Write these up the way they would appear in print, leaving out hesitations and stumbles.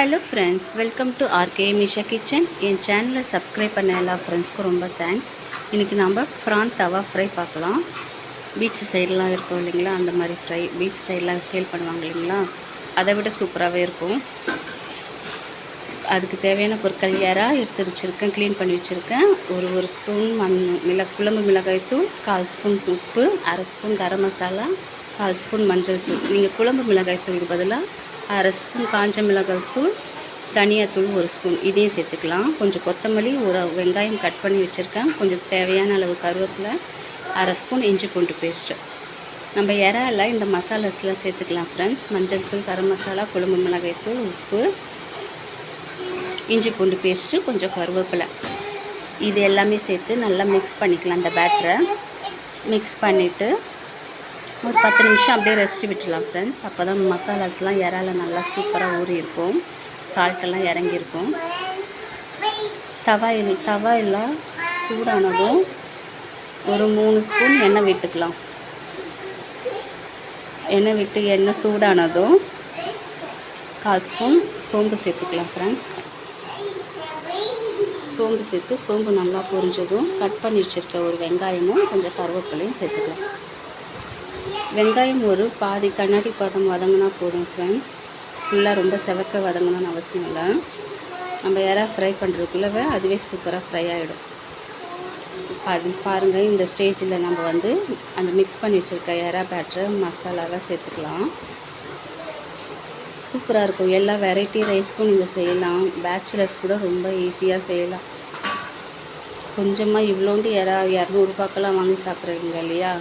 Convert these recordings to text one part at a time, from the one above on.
Hello friends, welcome to RK Misha kitchen. என் சேனலை subscribe பண்ண எல்லா ஃப்ரெண்ட்ஸ்க்கும் ரொம்ப தேங்க்ஸ். இன்றைக்கி நம்ம ப்ரான் தவா ஃப்ரை பார்க்கலாம். பீச் சைடெலாம் இருக்கும் இல்லைங்களா, அந்த மாதிரி ஃப்ரை பீச் சைடெலாம் சேல் பண்ணுவாங்க இல்லைங்களா, அதை விட சூப்பராகவே இருக்கும். அதுக்கு தேவையான பொருட்கள் எடுத்து வச்சுருக்கேன், க்ளீன் பண்ணி வச்சுருக்கேன். ஒரு ஸ்பூன் குழம்பு மிளகாய் தூள், 1/4 ஸ்பூன் உப்பு, 1/2 ஸ்பூன் கரம் மசாலா, 1/4 ஸ்பூன் மஞ்சள் தூள். நீங்கள் குழம்பு மிளகாய் தூளுக்கு பதிலாக 1/2 ஸ்பூன் காஞ்ச மிளகாய் தூள், தனியாத்தூள் 1 ஸ்பூன் இதையும் சேர்த்துக்கலாம். கொஞ்சம் கொத்தமல்லி, ஒரு வெங்காயம் கட் பண்ணி வச்சுருக்கேன், கொஞ்சம் தேவையான அளவு கருவேப்பிலை, 1/2 ஸ்பூன் இஞ்சி பூண்டு பேஸ்ட்டு. நம்ம இறால இந்த மசாலாஸ்லாம் சேர்த்துக்கலாம் ஃப்ரெண்ட்ஸ். மஞ்சள் தூள், கரம் மசாலா, குழம்பு மிளகாய் தூள், உப்பு, இஞ்சி பூண்டு பேஸ்ட்டு, கொஞ்சம் கருவேப்பிலை, இது எல்லாமே சேர்த்து நல்லா மிக்ஸ் பண்ணிக்கலாம். அந்த பேட்டரை மிக்ஸ் பண்ணிவிட்டு ஒரு 10 நிமிஷம் அப்படியே ரெஸ்ட் விட்டுடலாம் ஃப்ரெண்ட்ஸ். அப்போ தான் மசாலாஸ்லாம் இறால நல்லா சூப்பராக ஊறி இருக்கும், சால்ட்டெல்லாம் இறங்கியிருக்கும். தவாயெல்லாம் சூடானதும் ஒரு 3 ஸ்பூன் எண்ணெய் விட்டுக்கலாம். எண்ணெய் விட்டு எண்ணெய் சூடானதும் 1/4 ஸ்பூன் சோம்பு சேர்த்துக்கலாம் ஃப்ரெண்ட்ஸ். சோம்பு சேர்த்து சோம்பு நல்லா பொரிஞ்சதும் கட் பண்ணி வச்சுருக்க ஒரு வெங்காயமும் கொஞ்சம் கருவேப்பிலையும் சேர்த்துக்கலாம். வெங்காயம் ஒரு பாதி கண்ணாடி பதம் வதங்கினா போதும் ஃப்ரெண்ட்ஸ். ஃபுல்லாக ரொம்ப செவக்க வதங்கணும்னு அவசியம் இல்லை. நம்ம யாராவது ஃப்ரை பண்ணுறதுக்குள்ளவே அதுவே சூப்பராக ஃப்ரை ஆகிடும். அது பாருங்கள், இந்த ஸ்டேஜில் நம்ம அந்த மிக்ஸ் பண்ணி வச்சுருக்க எறா பேட்டரை மசாலாவை சேர்த்துக்கலாம். சூப்பராக இருக்கும். எல்லா வெரைட்டி ரைஸ்க்கும் நீங்கள் செய்யலாம். பேச்சுலர்ஸ் கூட ரொம்ப ஈஸியாக செய்யலாம். கொஞ்சமாக இவ்வளோண்டு 200 ரூபாய்க்கெல்லாம் வாங்கி சாப்பிட்றீங்க இல்லையா,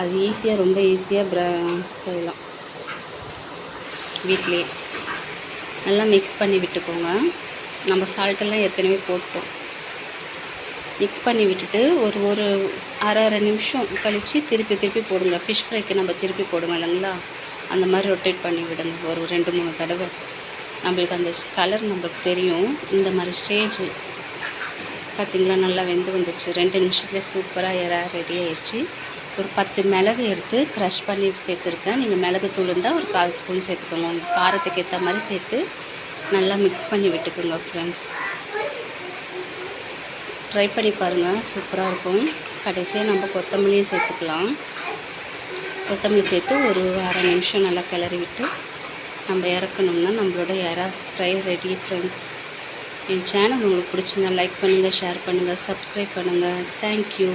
அது ஈஸியாக, ரொம்ப ஈஸியாக செய்யலாம் வீட்டிலே. நல்லா மிக்ஸ் பண்ணி விட்டுக்கோங்க. நம்ம சால்ட்டெல்லாம் ஏற்கனவே போட்டோம். மிக்ஸ் பண்ணி விட்டுட்டு ஒரு அரை நிமிஷம் கழித்து திருப்பி போடுங்க. ஃபிஷ் ஃப்ரைக்கு நம்ம திருப்பி போடுவோம் இல்லைங்களா, அந்த மாதிரி ரொட்டேட் பண்ணி விடுங்க ஒரு 2-3 தடவை. நம்மளுக்கு அந்த கலர் நம்மளுக்கு தெரியும். இந்த மாதிரி ஸ்டேஜ் பார்த்திங்களா, நல்லா வெந்து வந்துச்சு. 2 நிமிஷத்துலேயே சூப்பராக ரெடி ஆயிடுச்சு. ஒரு 10 மிளகு எடுத்து க்ரஷ் பண்ணி சேர்த்துருக்கேன். நீங்கள் மிளகு தூள் இருந்தால் ஒரு 1/4 ஸ்பூன் சேர்த்துக்கோங்க. உங்கள் காரத்துக்கு ஏற்ற மாதிரி சேர்த்து நல்லா மிக்ஸ் பண்ணி விட்டுக்குங்க ஃப்ரெண்ட்ஸ். ட்ரை பண்ணி பாருங்கள், சூப்பராக இருக்கும். கடைசியாக நம்ம கொத்தமல்லியும் சேர்த்துக்கலாம். கொத்தமல்லி சேர்த்து ஒரு அரை நிமிஷம் நல்லா கிளறி விட்டு நம்ம இறக்கணும்னா நம்மளோட எறா ஃப்ரை ரெடி ஃப்ரெண்ட்ஸ். என் சேனல் உங்களுக்கு பிடிச்சிருந்தா லைக் பண்ணுங்கள், ஷேர் பண்ணுங்கள், சப்ஸ்கிரைப் பண்ணுங்கள். தேங்க்யூ.